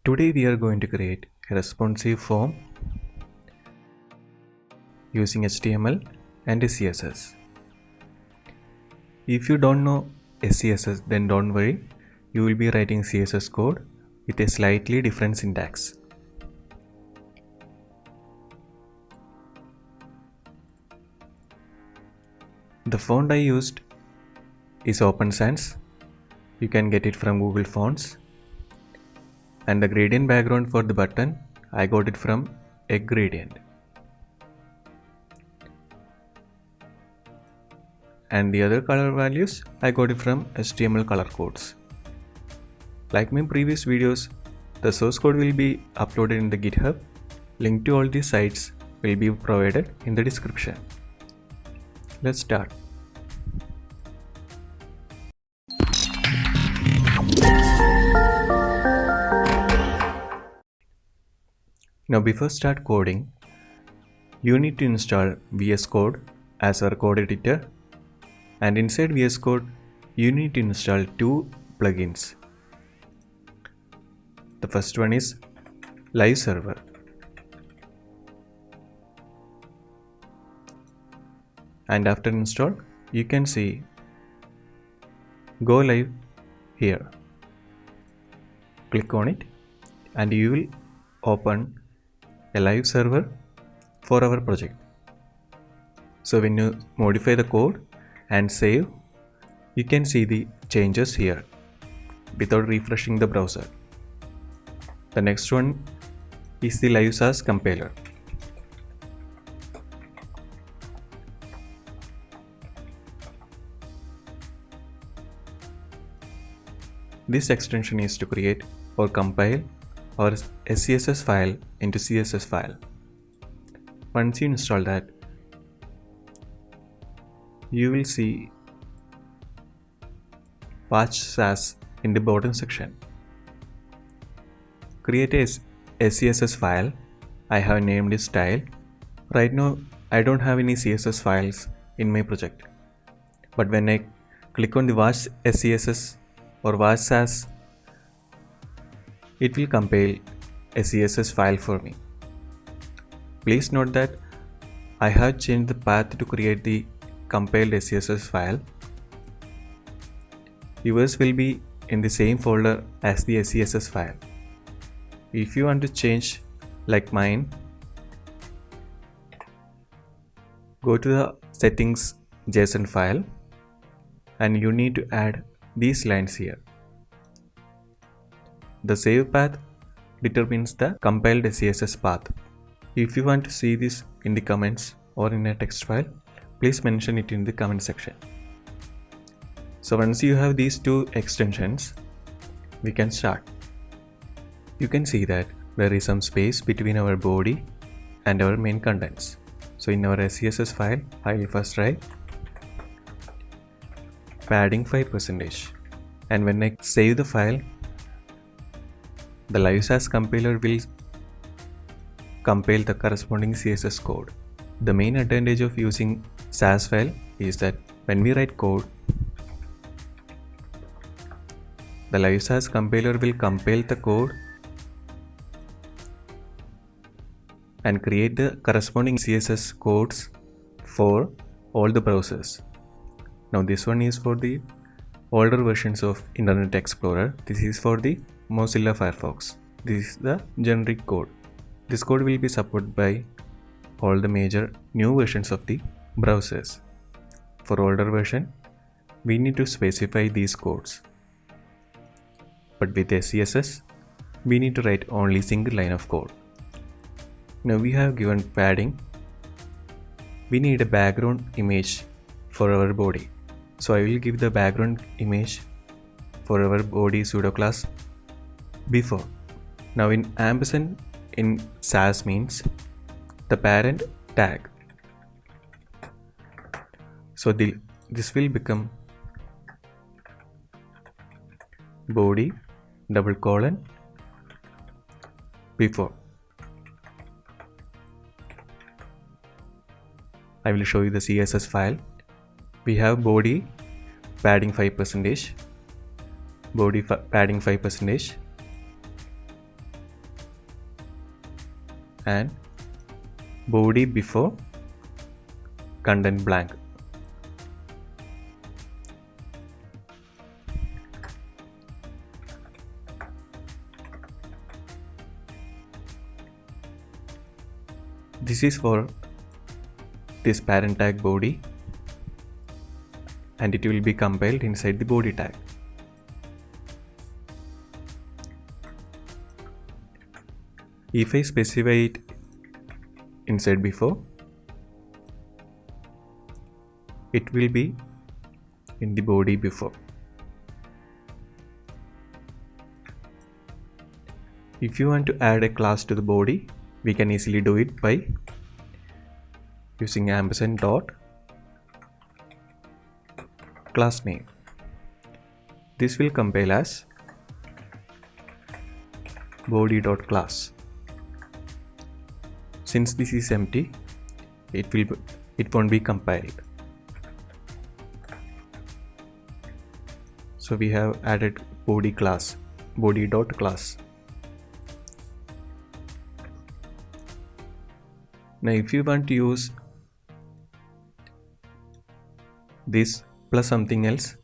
Today we are going to create a responsive form using HTML and CSS. If you don't know SCSS, then don't worry, you will be writing CSS code with a slightly different syntax. The font I used is Open Sans. You can get it from Google Fonts. And the gradient background for the button, I got it from Egg Gradient. And the other color values, I got it from HTML color codes. Like my previous videos, the source code will be uploaded in the GitHub. Link to all these sites will be provided in the description. Let's start. Now before start coding, you need to install VS Code as our code editor, and inside VS Code you need to install two plugins. The first one is Live Server. And after install, you can see Go Live here. Click on it and you will open a live server for our project. So when you modify the code and save, you can see the changes here without refreshing the browser. The next one is the Live SAS compiler. This extension is to create or compile our SCSS file into CSS file. Once you install that, you will see Patch SAS in the bottom section. Create a SCSS file. I have named it style. Right now I don't have any CSS files in my project, but when I click on the Watch SCSS or Watch SAS, it will compile a CSS file for me. Please note that I have changed the path to create the compiled SCSS file. Yours will be in the same folder as the SCSS file. If you want to change like mine, go to the settings JSON file and you need to add these lines here. The save path determines the compiled CSS path. If you want to see this in the comments or in a text file, please mention it in the comment section. So once you have these two extensions, we can start. You can see that there is some space between our body and our main contents. So in our SCSS file, I will first write padding 5%. And when I save the file, the Live SAS compiler will compile the corresponding CSS code. The main advantage of using SAS file is that when we write code, the Live SAS compiler will compile the code and create the corresponding CSS codes for all the browsers. Now this one is for the older versions of Internet Explorer. This is for the Mozilla Firefox. This is the generic code. This code will be supported by all the major new versions of the browsers. For older version, we need to specify these codes. But with SCSS, we need to write only single line of code. Now we have given padding. We need a background image for our body. So I will give the background image for our body pseudo class before. Now in ampersand in SAS means the parent tag. So this will become body :: before. I will show you the CSS file. We have body padding 5%, body padding 5%, and body before content blank. This is for this parent tag body, and it will be compiled inside the body tag. If I specify it inside before, it will be in the body before. If you want to add a class to the body, we can easily do it by using ampersand dot class name. This will compile as body.class. Since this is empty, it won't be compiled. So we have added body class, body.class. Now if you want to use this plus something else,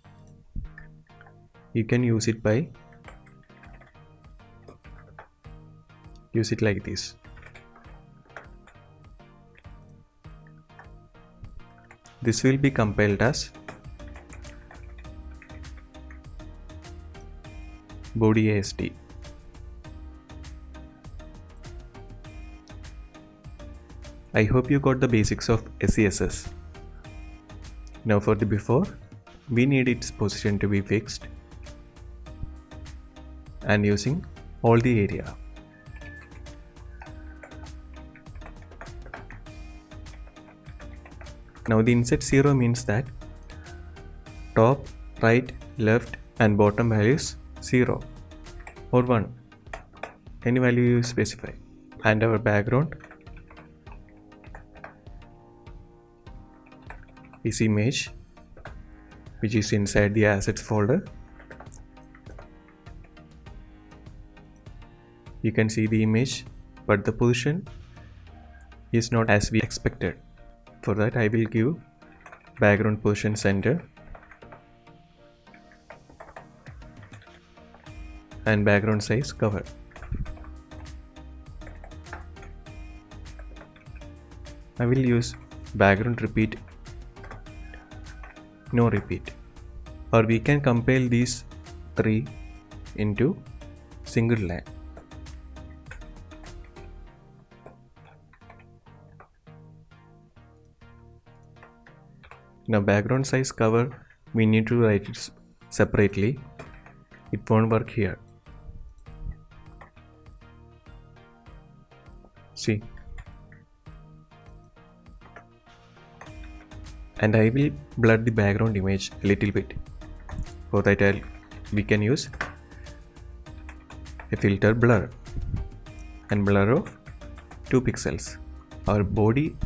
you can use it like this. This will be compiled as body ASD. I hope you got the basics of SCSS. Now for the before, we need its position to be fixed and using all the area. Now the inset 0 means that top, right, left and bottom values 0 or 1, any value you specify, and our background is image, which is inside the assets folder. You can see the image, but the position is not as we expected. For that, I will give background position center and background size cover. I will use background repeat, no repeat, or we can compile these three into single line. Now background size cover, we need to write it separately. It won't work here. See. And I will blur the background image a little bit. For that we can use a filter blur and blur of 2 pixels. Our body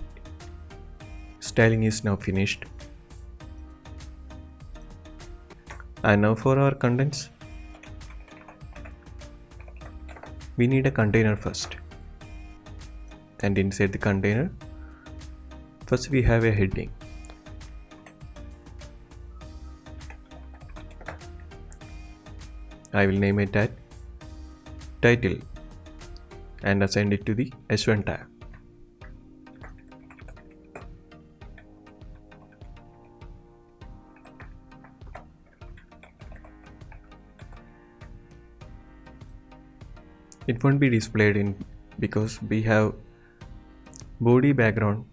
styling is now finished. And now for our contents, we need a container first. And inside the container, first we have a heading. I will name it at title and assign it to the H1 tag. It won't be displayed in because we have body background,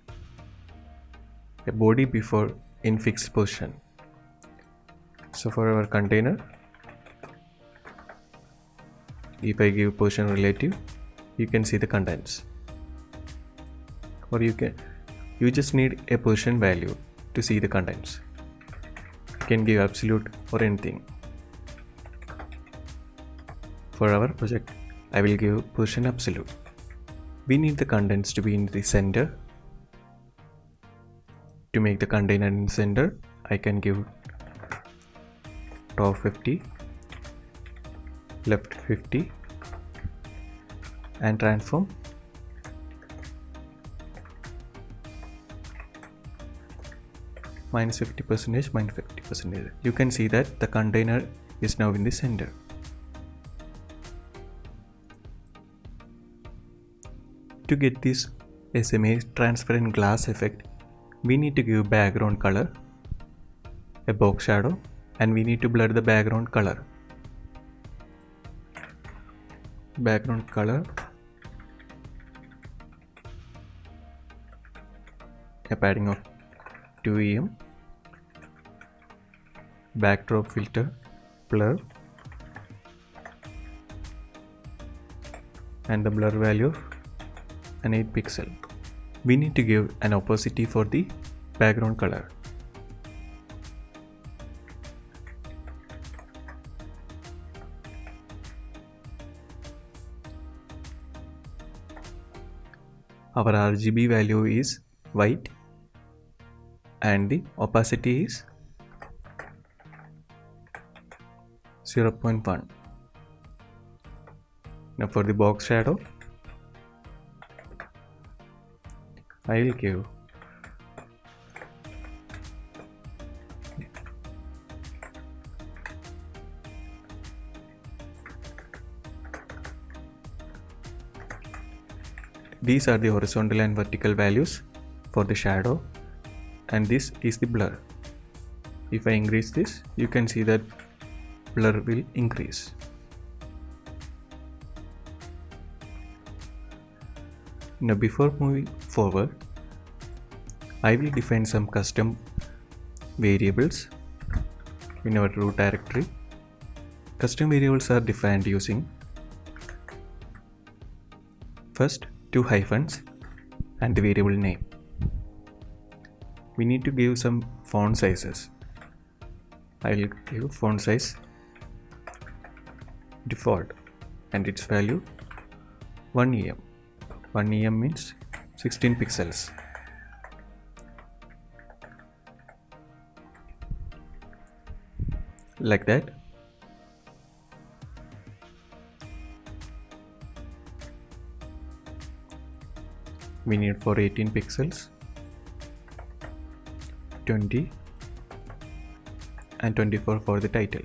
a body before in fixed position. So for our container, if I give position relative, you can see the contents. Or you just need a position value to see the contents. You can give absolute or anything. For our project, I will give position absolute. We need the contents to be in the center. To make the container in center, I can give top 50, left 50 and transform minus 50%, minus 50%. You can see that the container is now in the center. To get this semi-transparent glass effect, we need to give background color, a box shadow, and we need to blur the background color. Background color, a padding of 2 em, backdrop filter, blur, and the blur value of an 8 pixel. We need to give an opacity for the background color. Our RGB value is white and the opacity is 0.1. Now for the box shadow, I will give these are the horizontal and vertical values for the shadow, and this is the blur. If I increase this, you can see that blur will increase. Now before moving forward, I will define some custom variables in our root directory. Custom variables are defined using first 2 hyphens and the variable name. We need to give some font sizes. I will give font size default and its value 1 em. 1 em means 16 pixels. Like that. We need for 18 pixels, 20 and 24 for the title.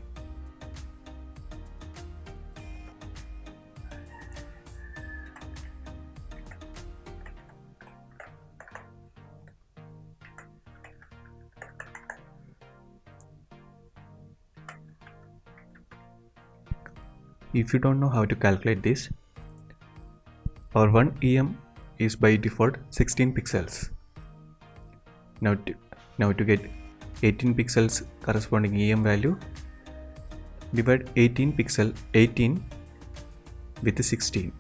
If you don't know how to calculate this, our 1 em is by default 16 pixels. Now to get 18 pixels corresponding em value, divide 18 with 16.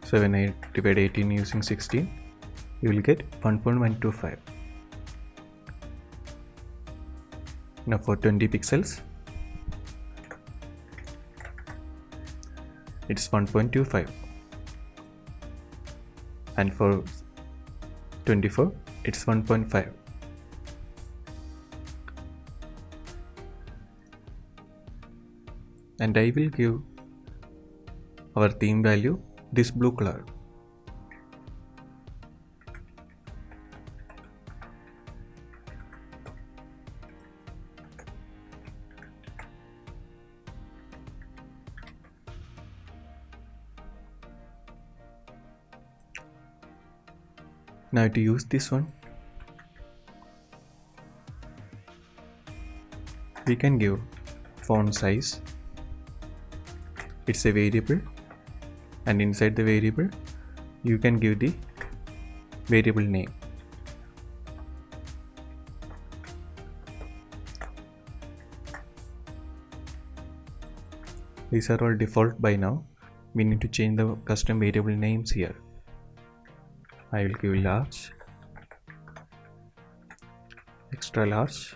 So when I divide 18 using 16, you will get 1.125. Now for 20 pixels, it's 1.25, and for 24 it's 1.5. And I will give our theme value this blue color. Now to use this one, we can give font size. It's a variable, and inside the variable you can give the variable name. These are all default by now. We need to change the custom variable names here. I will give large, extra large,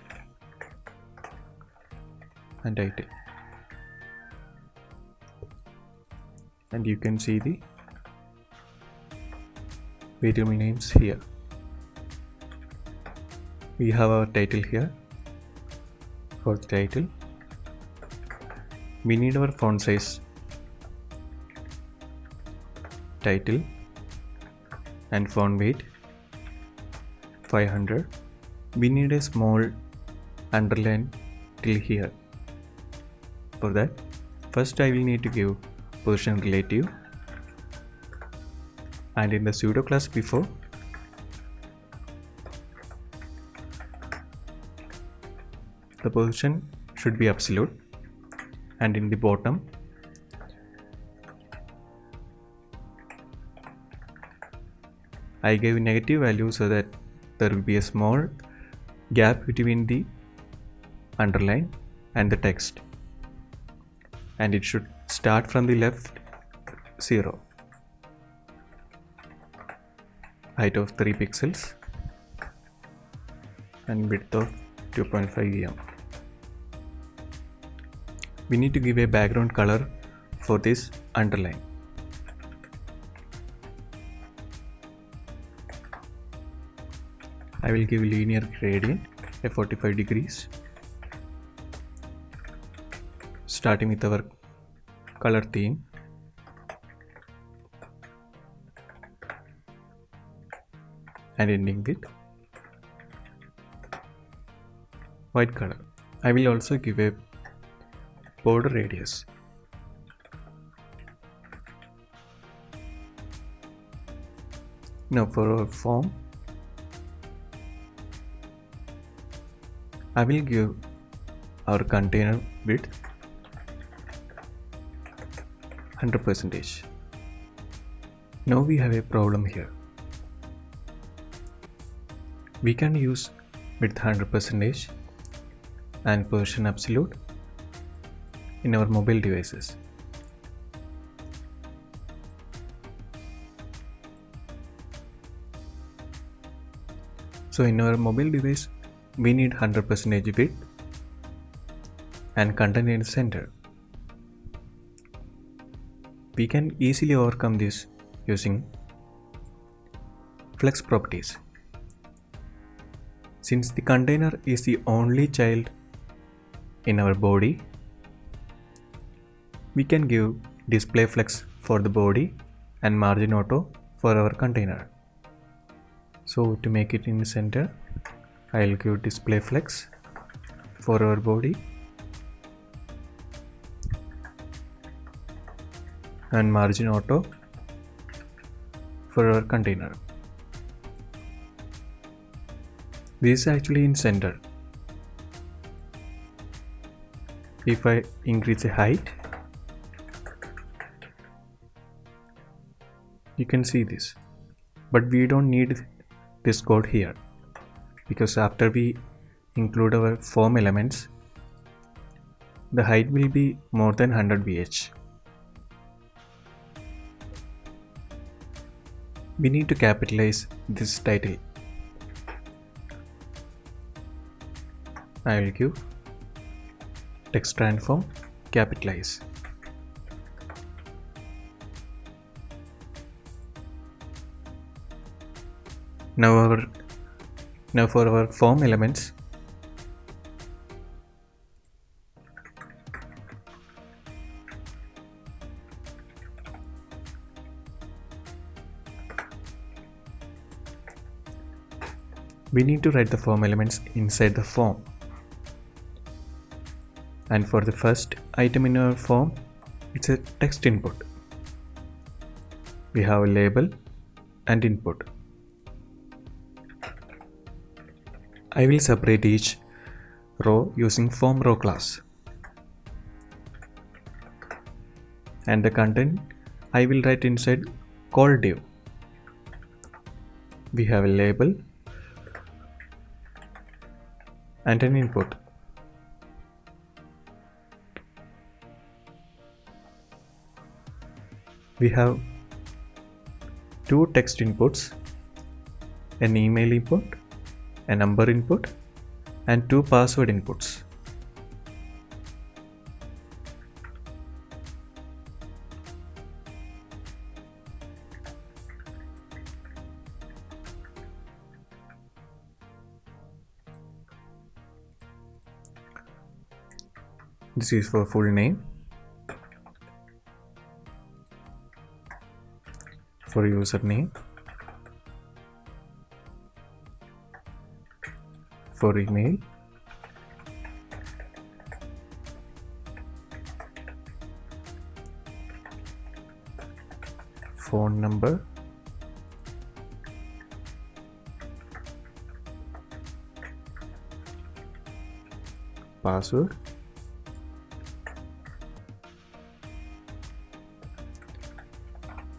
and title. And you can see the variable names here. We have our title here. For the title, we need our font size, title, and font weight 500. We need a small underline till here. For that, first I will need to give position relative, and in the pseudo class before, the position should be absolute, and in the bottom I gave negative value so that there will be a small gap between the underline and the text, and it should start from the left 0, height of 3 pixels and width of 2.5 em. We need to give a background color for this underline. I will give linear gradient at 45 degrees, starting with our color theme, and ending with white color. I will also give a border radius. Now for our form, I will give our container width 100%. Now we have a problem here. We can use width 100% and position absolute in our mobile devices. So in our mobile device, we need 100% width and content in the center. We can easily overcome this using flex properties. Since the container is the only child in our body, we can give display flex for the body and margin auto for our container. So to make it in the center, I'll give display flex for our body and margin auto for our container. This is actually in center. If I increase the height, you can see this, but we don't need this code here, because after we include our form elements, the height will be more than 100 VH. We need to capitalize this title. I will give text transform capitalize. Now for our form elements, we need to write the form elements inside the form. And for the first item in our form, it's a text input. We have a label and input. I will separate each row using form row class. And the content I will write inside call div. We have a label and an input. We have two text inputs, an email input, a number input, and two password inputs. This is for full name, for username, For email, phone number, password,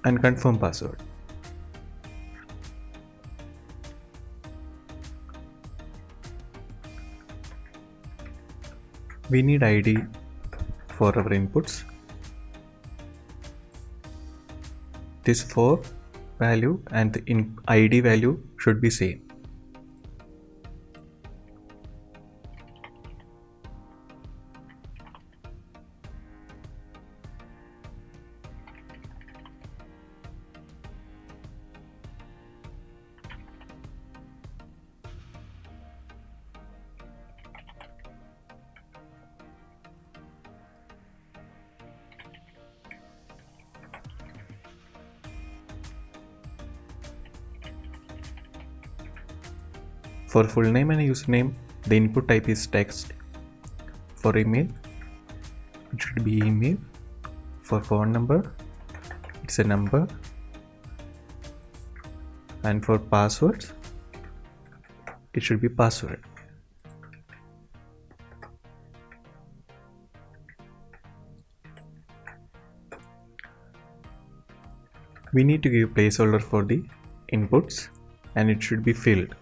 and confirm password. We need ID for our inputs. This for value and the ID value should be same. For full name and username, the input type is text. For email, it should be email. For phone number, it's a number. And for passwords, it should be password. We need to give placeholder for the inputs and it should be filled.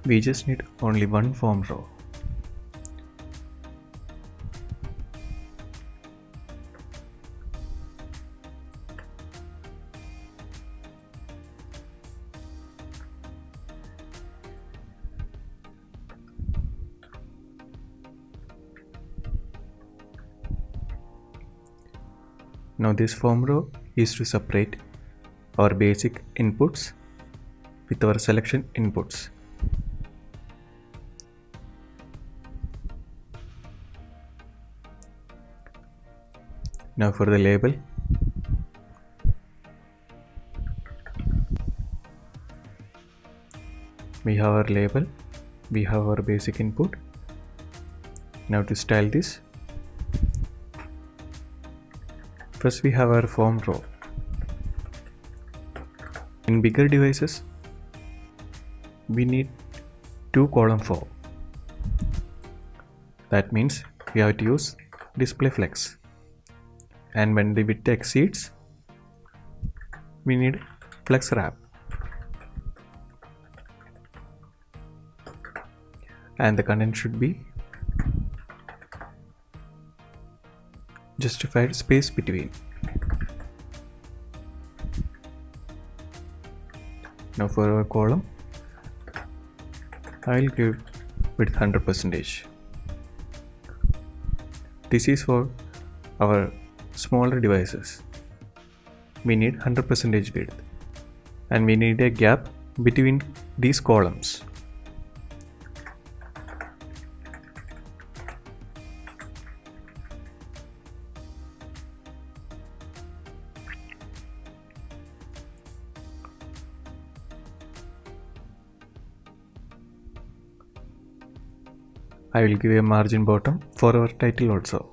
We just need only one form row. Now this form row is to separate our basic inputs with our selection inputs. Now for the label, we have our label, we have our basic input. Now to style this, first we have our form row. In bigger devices, we need 2 column form. That means we have to use display flex. And when the width exceeds, we need flex wrap. And the content should be justified space between. Now for our column, I will give width 100%. This is for our smaller devices. We need 100% width and we need a gap between these columns. I will give a margin bottom for our title also.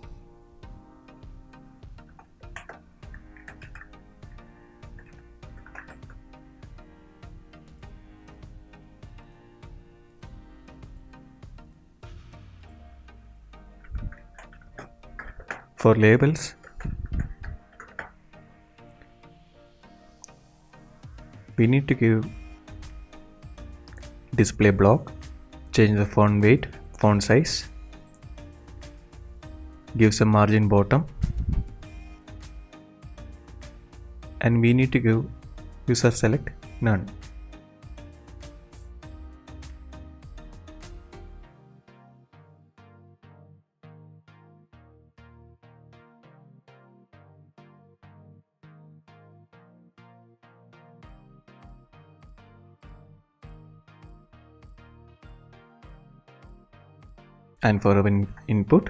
For labels, we need to give display block, change the font weight, font size, give some margin bottom, and we need to give user select none. And for our input,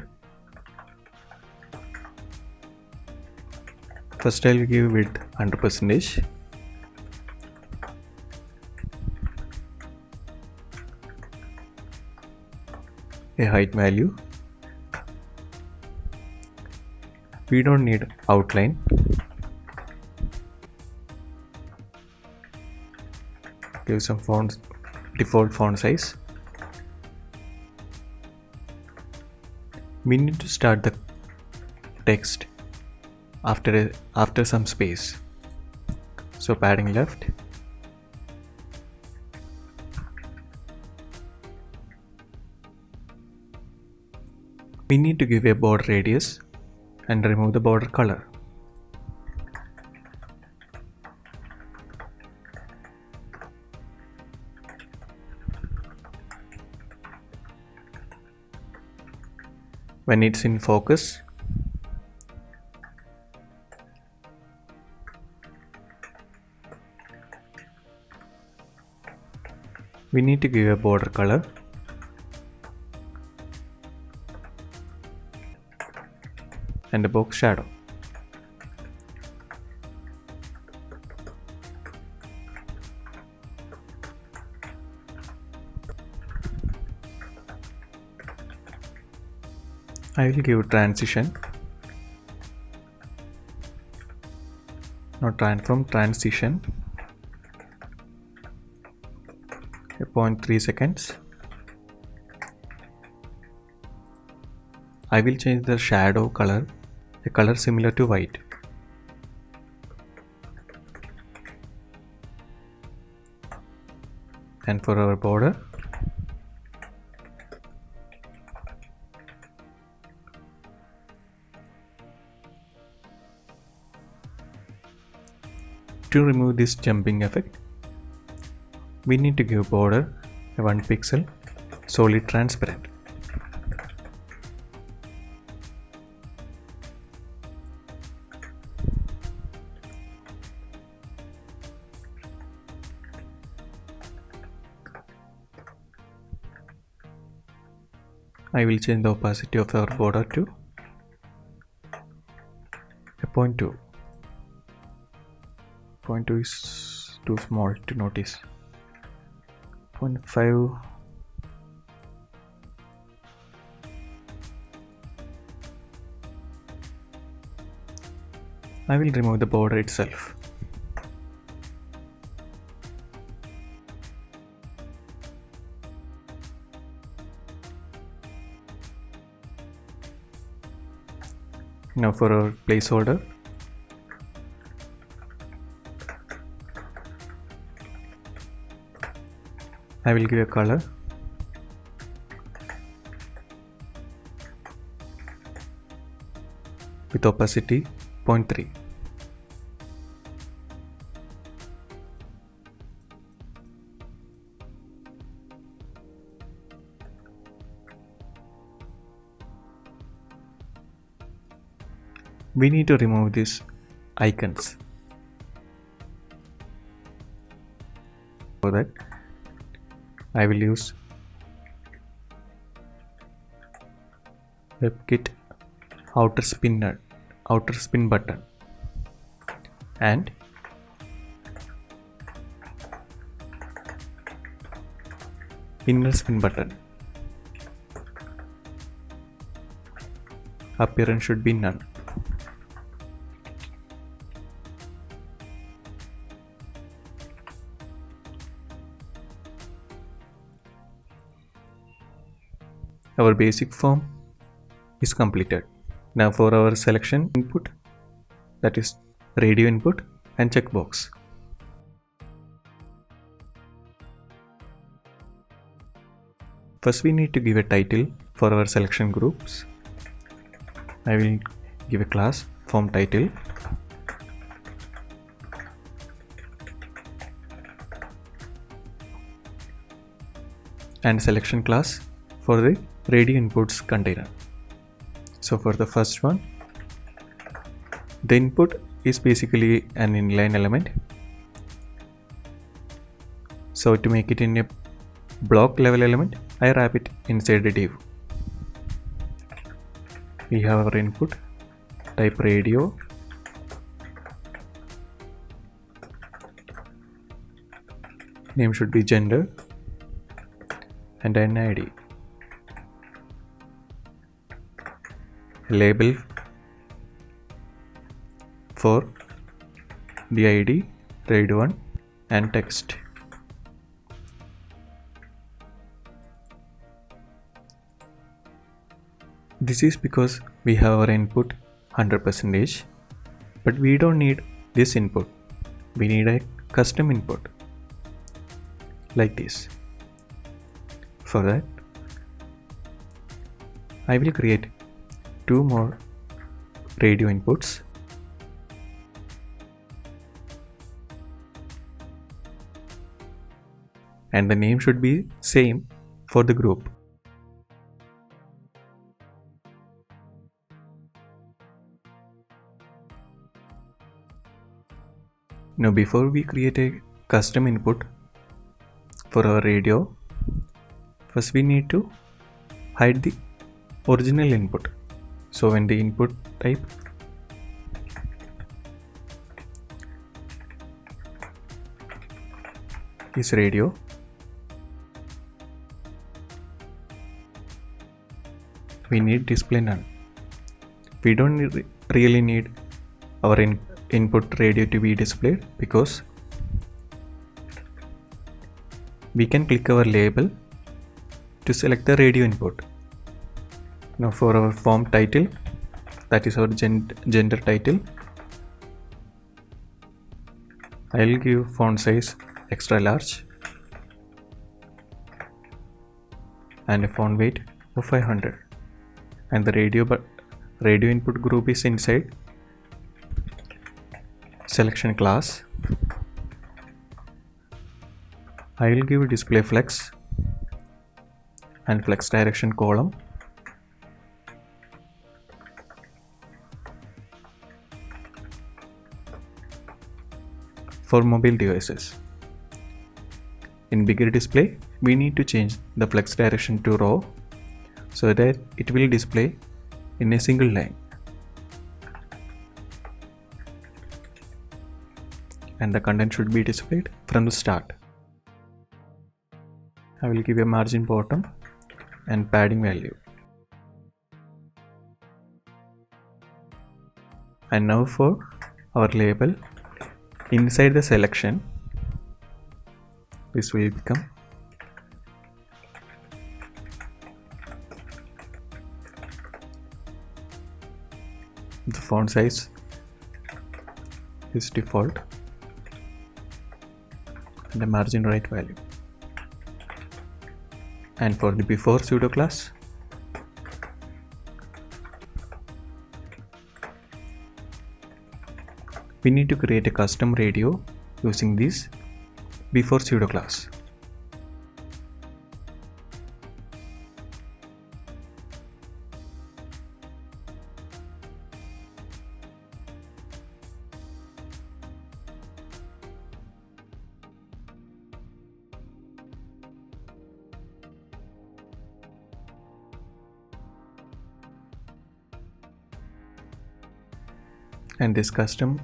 first I'll give width 100%, a height value. We don't need outline. Give some fonts, default font size. We need to start the text after some space. So padding left. We need to give a border radius and remove the border color. When it's in focus, we need to give a border color and a box shadow. I will give transition. Not transform, transition. 0.3 seconds. I will change the shadow color, a color similar to white. And for our border, to remove this jumping effect, we need to give border a 1 pixel solid transparent. I will change the opacity of our border to 0.2. 0.2 is too small to notice. 0.5. I will remove the border itself. Now for our placeholder, I will give a color with opacity 0.3. We need to remove these icons. For that, I will use WebKit outer spin button and inner spin button. Appearance should be none. Our basic form is completed. Now for our selection input, that is radio input and checkbox. First we need to give a title for our selection groups. I will give a class form title. And selection class for the radio inputs container. So for the first one, the input is basically an inline element. So to make it in a block level element, I wrap it inside a div. we have our input, type radio, name should be gender, and an ID. Label for the ID, read1, and text. This is because we have our input 100%, but we don't need this input. We need a custom input like this. For that, I will create 2 more radio inputs. And the name should be same for the group. Now before we create a custom input for our radio, first we need to hide the original input. So when the input type is radio, we need display none. We don't really need our input radio to be displayed because we can click our label to select the radio input. Now for our form title, that is our gender title, I will give font size extra large and a font weight of 500, and the radio input group is inside selection class. I will give display flex and flex direction column. For mobile devices, in bigger display, we need to change the flex direction to row so that it will display in a single line. And the content should be displayed from the start. I will give a margin bottom and padding value. And now for our label, inside the selection, this will become the font size is default and the margin right value. And for the before pseudo class, we need to create a custom radio using this before pseudo class. And this custom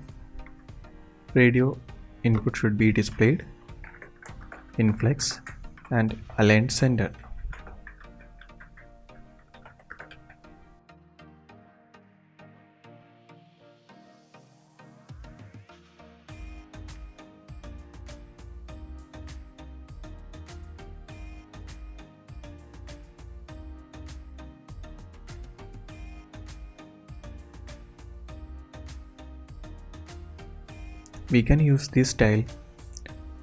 radio input should be displayed in flex and aligned center. We can use this style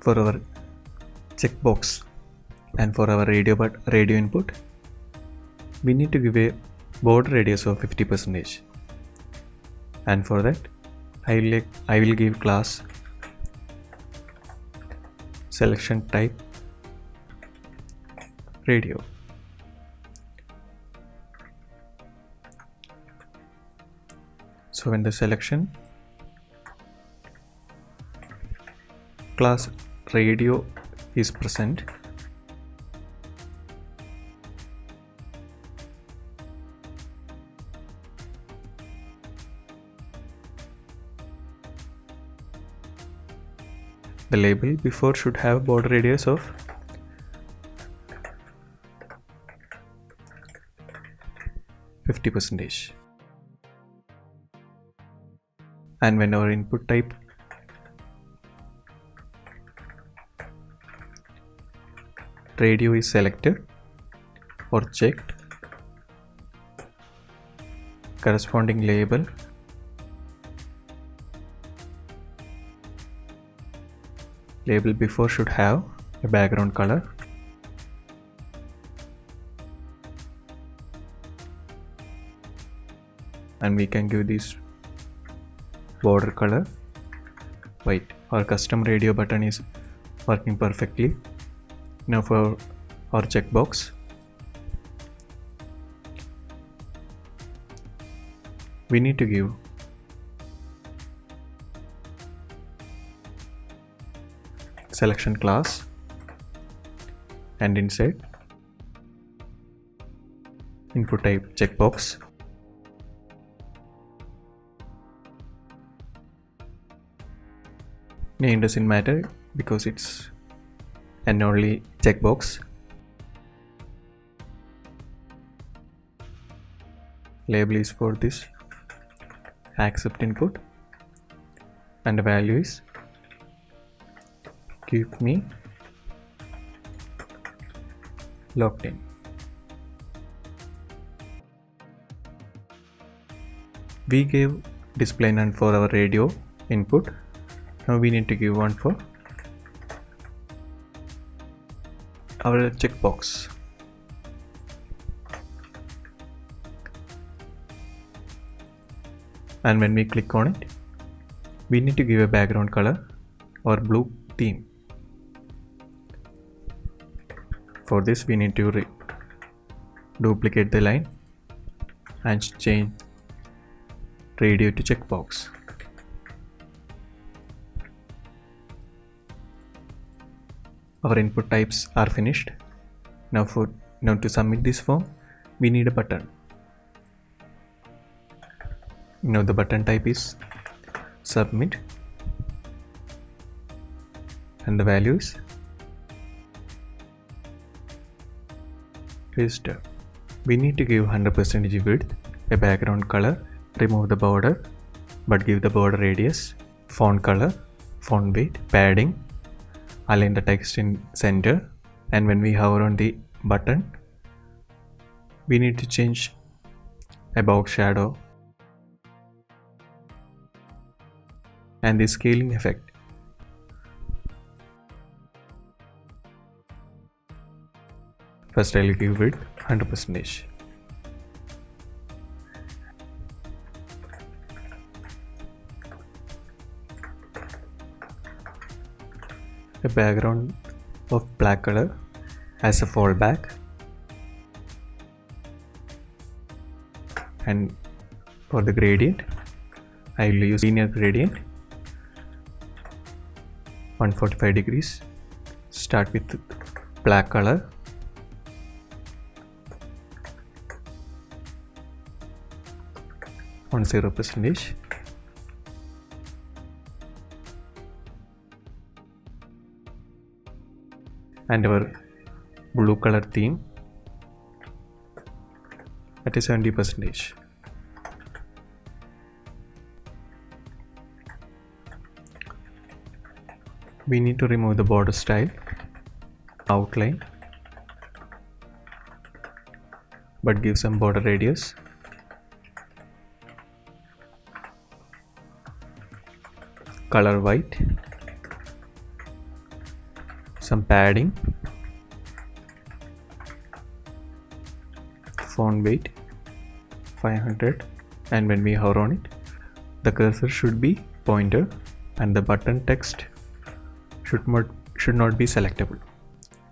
for our checkbox, and for our radio input, we need to give a border radius of 50%. And for that, I will give class selection type radio. So when the selection class radio is present, label before should have border radius of 50%. And when our input type radio is selected or checked, corresponding label before should have a background color. And we can give this border color white. Our custom radio button is working perfectly. Now for our checkbox, we need to give selection class and inside input type checkbox. Name doesn't matter because it's an only checkbox. Label is for this accept input and the value is keep me locked in. We gave display none for our radio input. Now we need to give one for our checkbox. And when we click on it, we need to give a background color or blue theme. For this we need to duplicate the line and change radio to checkbox. Our input types are finished. Now to submit this form, we need a button. Now the button type is submit and the value is register. We need to give 100% width, a background color, remove the border but give the border radius, font color, font weight, padding, align the text in center, and when we hover on the button, we need to change about shadow and the scaling effect. First I'll give width 100%. A background of black color as a fallback, and for the gradient I will use linear gradient 145 degrees. Start with black color, on 0%, and our blue color theme at a 70%. We need to remove the border style, outline, but give some border radius. Color white, some padding, font weight 500, and when we hover on it, the cursor should be pointer and the button text should not be selectable.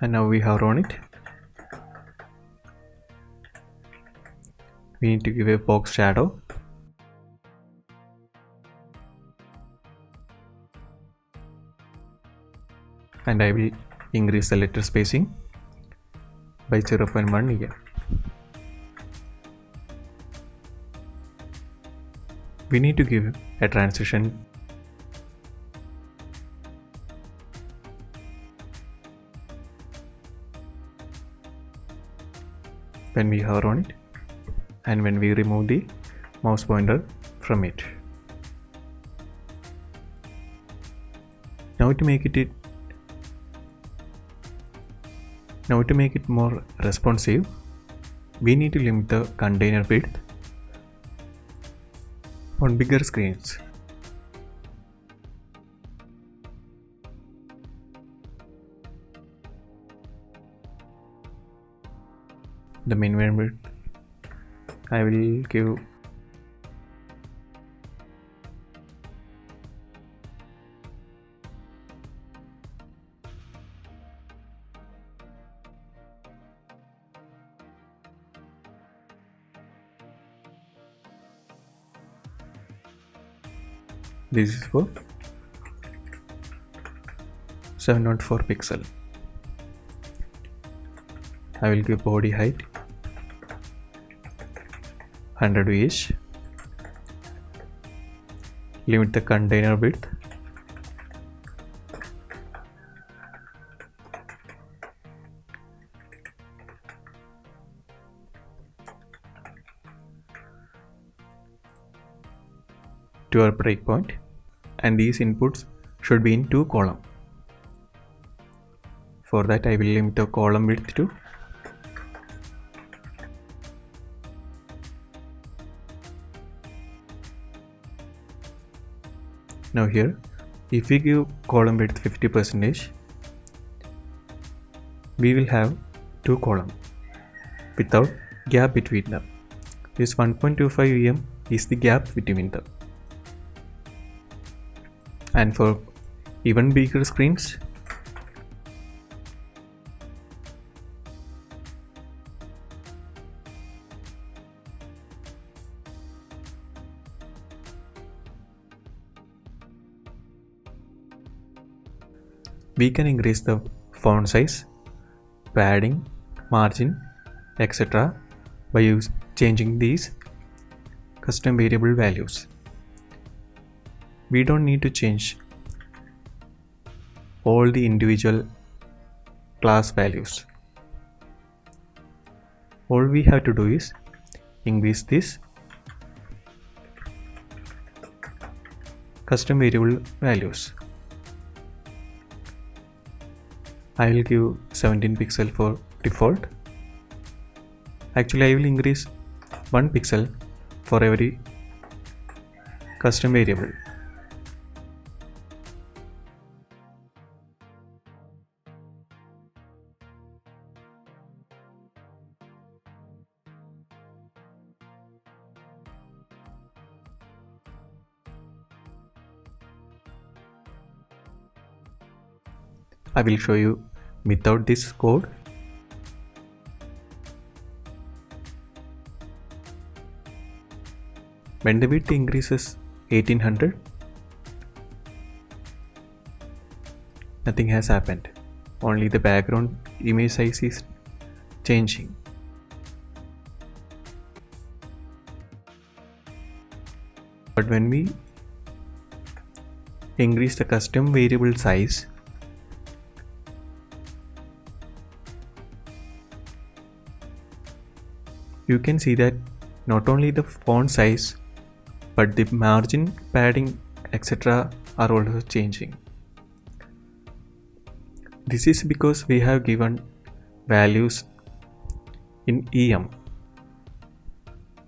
And now we hover on it, we need to give a box shadow, and I will increase the letter spacing by 0.1 here. We need to give a transition when we hover on it and when we remove the mouse pointer from it. Now to make it more responsive, we need to limit the container width on bigger screens. The minimum width I will give this is for 704 pixel. I will give body height 100 each. Limit the container width to our breakpoint, and these inputs should be in 2 columns. For that I will limit the column width to 50%. Now here, if we give column width 50%, we will have 2 columns without gap between them. This 1.25 em is the gap between them. And for even bigger screens, we can increase the font size, padding, margin, etc. by changing these custom variable values. We don't need to change all the individual class values. All we have to do is increase this custom variable values. I will give 17 pixel for default. Actually, I will increase 1 pixel for every custom variable. I will show you without this code. When the width increases 1800, nothing has happened. Only the background image size is changing. But when we increase the custom variable size, you can see that not only the font size but the margin, padding, etc. are also changing. This is because we have given values in EM.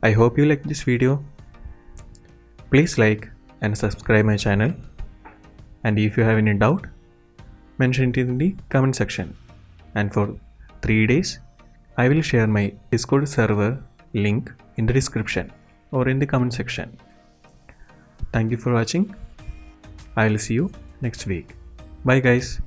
I hope you like this video. Please like and subscribe my channel, and if you have any doubt, mention it in the comment section. And for 3 days I will share my Discord server link in the description or in the comment section. Thank you for watching. I will see you next week. Bye guys.